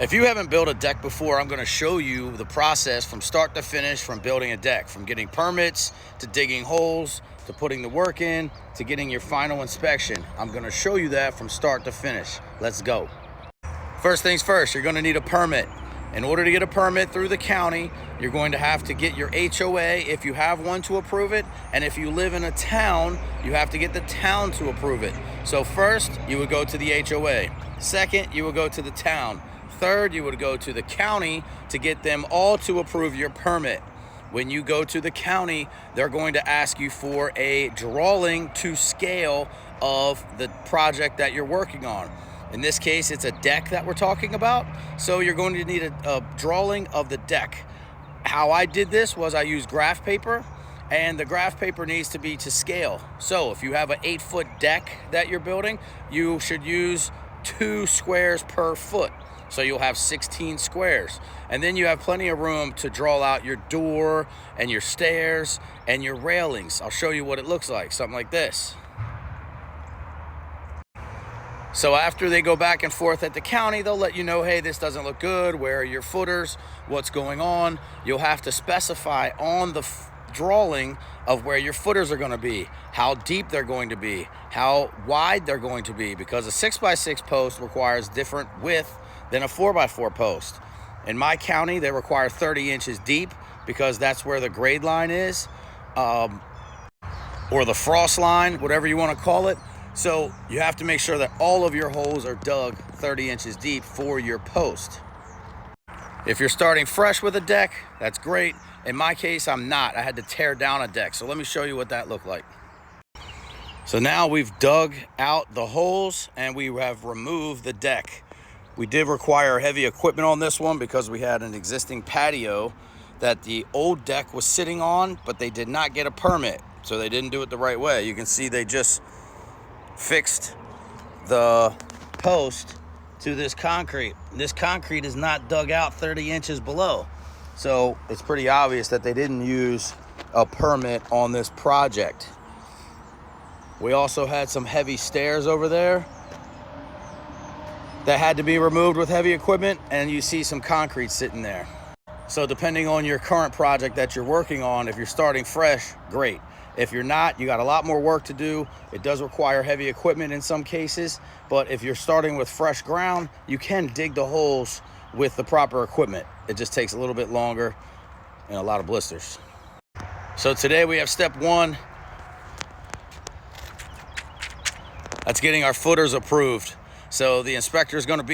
If you haven't built a deck before, I'm going to show you the process from start to finish from building a deck, from getting permits to digging holes to putting the work in to getting your final inspection. I'm going to show you that from start to finish. Let's go. First things first, you're going to need a permit. In order to get a permit through the county, you're going to have to get your HOA if you have one to approve it, and if you live in a town, you have to get the town to approve it. So first, you would go to the HOA. Second, you would go to the town. Third, you would go to the county to get them all to approve your permit. When you go to the county, they're going to ask you for a drawing to scale of the project that you're working on. In this case, it's a deck that we're talking about. So you're going to need a drawing of the deck. How I did this was I used graph paper, and the graph paper needs to be to scale. So if you have an 8-foot deck that you're building, you should use 2 squares per foot. So you'll have 16 squares. And then you have plenty of room to draw out your door and your stairs and your railings. I'll show you what it looks like, something like this. So after they go back and forth at the county, they'll let you know, hey, this doesn't look good. Where are your footers? What's going on? You'll have to specify on the drawing of where your footers are going to be, how deep they're going to be, how wide they're going to be, because a 6x6 post requires different width than a 4x4 post. In my county, they require 30 inches deep because that's where the grade line is, or the frost line, whatever you want to call it. So you have to make sure that all of your holes are dug 30 inches deep for your post. If you're starting fresh with a deck, that's great. In my case, I'm not. I had to tear down a deck. So let me show you what that looked like. So now we've dug out the holes and we have removed the deck. We did require heavy equipment on this one because we had an existing patio that the old deck was sitting on, but they did not get a permit. So they didn't do it the right way. You can see they just fixed the post to this concrete. This concrete is not dug out 30 inches below. So it's pretty obvious that they didn't use a permit on this project. We also had some heavy stairs over there that had to be removed with heavy equipment, and you see some concrete sitting there. So depending on your current project that you're working on, if you're starting fresh, great. If you're not, you got a lot more work to do. It does require heavy equipment in some cases, but if you're starting with fresh ground, you can dig the holes with the proper equipment. It just takes a little bit longer and a lot of blisters. So today we have step 1. That's getting our footers approved. So the inspector is going to be